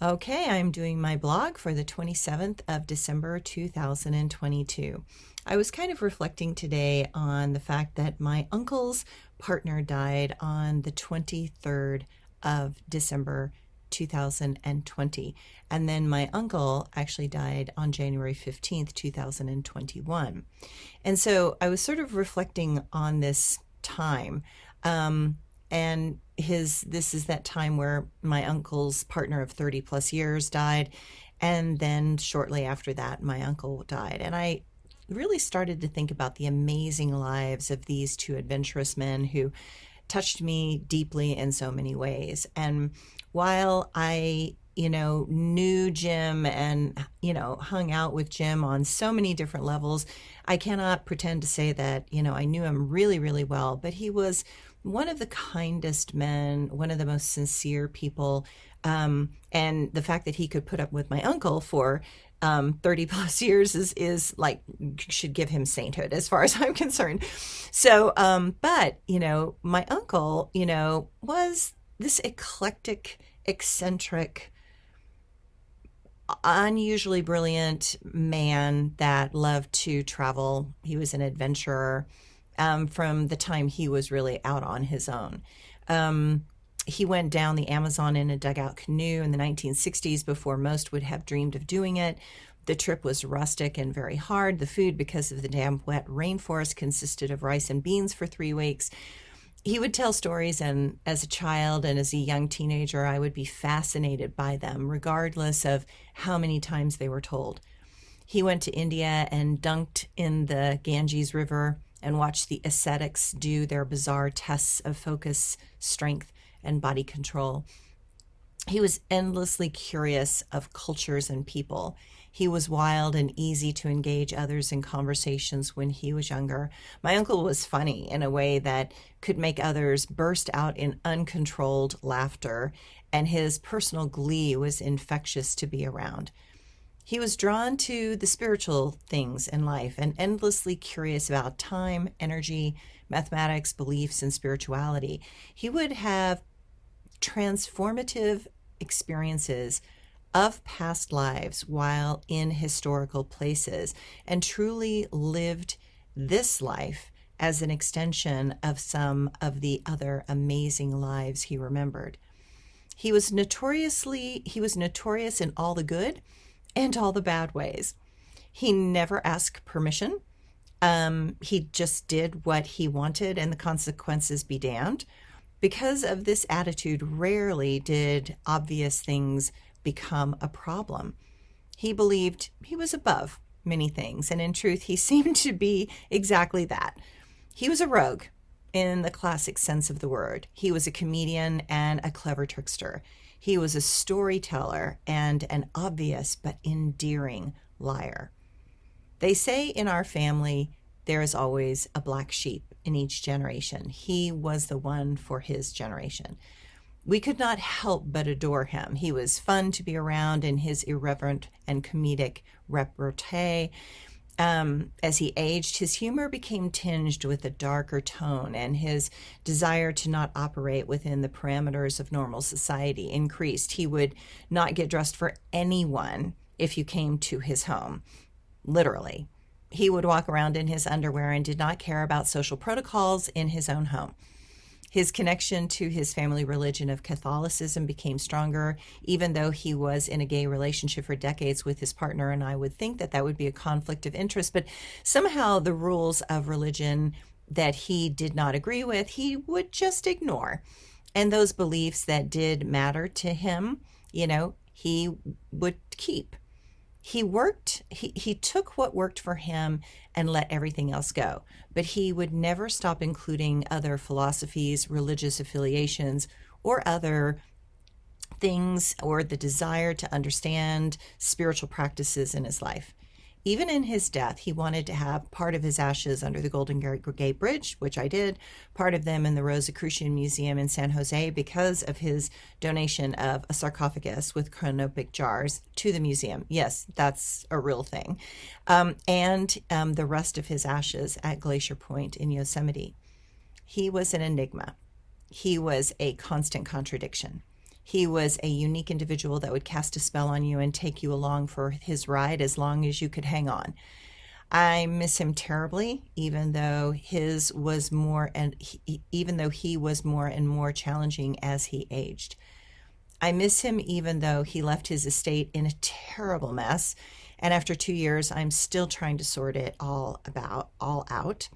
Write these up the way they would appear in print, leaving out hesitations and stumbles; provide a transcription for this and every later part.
Okay, I'm doing my blog for the 27th of December 2022. I was kind of reflecting today on the fact that my uncle's partner died on the 23rd of December 2020. And then my uncle actually died on January 15th, 2021. And so I was sort of reflecting on this time. And this is that time where my uncle's partner of 30 plus years died, and then shortly after that my uncle died. And I really started to think about the amazing lives of these two adventurous men who touched me deeply in so many ways. And while I knew Jim and, hung out with Jim on so many different levels, I cannot pretend to say that, I knew him really, really well, but he was one of the kindest men, one of the most sincere people. And the fact that he could put up with my uncle for 30 plus years is like, should give him sainthood as far as I'm concerned. So, but, my uncle, was this eclectic, eccentric, unusually brilliant man that loved to travel. He was an adventurer from the time he was really out on his own. He went down the Amazon in a dugout canoe in the 1960s before most would have dreamed of doing it. The trip was rustic and very hard. The food, because of the damp, wet rainforest, consisted of rice and beans for 3 weeks. He would tell stories, and as a child and as a young teenager, I would be fascinated by them, regardless of how many times they were told. He went to India and dunked in the Ganges River and watched the ascetics do their bizarre tests of focus, strength, and body control. He was endlessly curious of cultures and people. He was wild and easy to engage others in conversations when he was younger. My uncle was funny in a way that could make others burst out in uncontrolled laughter, and his personal glee was infectious to be around. He was drawn to the spiritual things in life and endlessly curious about time, energy, mathematics, beliefs, and spirituality. He would have transformative experiences of past lives while in historical places and truly lived this life as an extension of some of the other amazing lives he remembered. He was notorious in all the good and all the bad ways. He never asked permission. He just did what he wanted, and the consequences be damned. Because of this attitude, rarely did obvious things become a problem. He believed he was above many things, and in truth, he seemed to be exactly that. He was a rogue in the classic sense of the word. He was a comedian and a clever trickster. He was a storyteller and an obvious but endearing liar. They say in our family, there is always a black sheep in each generation. He was the one for his generation. We could not help but adore him. He was fun to be around in his irreverent and comedic repartee. As he aged, his humor became tinged with a darker tone, and his desire to not operate within the parameters of normal society increased. He would not get dressed for anyone if you came to his home, literally. He would walk around in his underwear and did not care about social protocols in his own home. His connection to his family religion of Catholicism became stronger, even though he was in a gay relationship for decades with his partner, and I would think that that would be a conflict of interest. But somehow the rules of religion that he did not agree with, he would just ignore. And those beliefs that did matter to him, he would keep. He took what worked for him and let everything else go. But he would never stop including other philosophies, religious affiliations, or other things, or the desire to understand spiritual practices in his life. Even in his death, he wanted to have part of his ashes under the Golden Gate Bridge, which I did, part of them in the Rosicrucian Museum in San Jose because of his donation of a sarcophagus with canopic jars to the museum. Yes, that's a real thing. And the rest of his ashes at Glacier Point in Yosemite. He was an enigma. He was a constant contradiction. He was a unique individual that would cast a spell on you and take you along for his ride as long as you could hang on. I miss him terribly, even though his was more and even though he was more and more challenging as he aged. I miss him even though he left his estate in a terrible mess, and after 2 years, I'm still trying to sort it all out.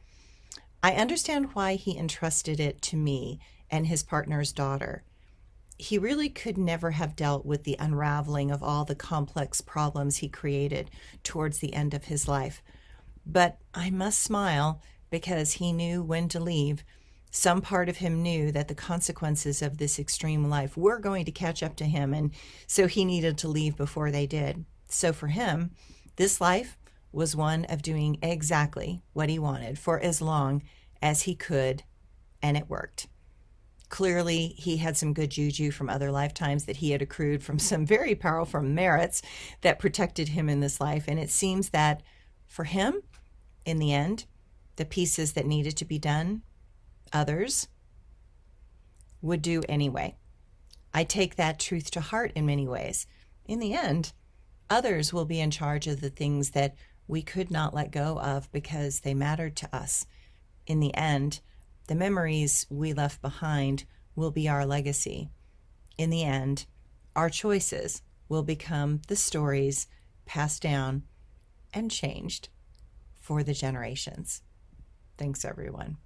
I understand why he entrusted it to me and his partner's daughter. He really could never have dealt with the unraveling of all the complex problems he created towards the end of his life. But I must smile because he knew when to leave. Some part of him knew that the consequences of this extreme life were going to catch up to him, and so he needed to leave before they did. So for him, this life was one of doing exactly what he wanted for as long as he could, and it worked. Clearly, he had some good juju from other lifetimes that he had accrued from some very powerful merits that protected him in this life, and it seems that for him, in the end, the pieces that needed to be done, others would do anyway. I take that truth to heart in many ways. In the end, others will be in charge of the things that we could not let go of because they mattered to us. In the end, the memories we left behind will be our legacy. In the end, our choices will become the stories passed down and changed for the generations. Thanks, everyone.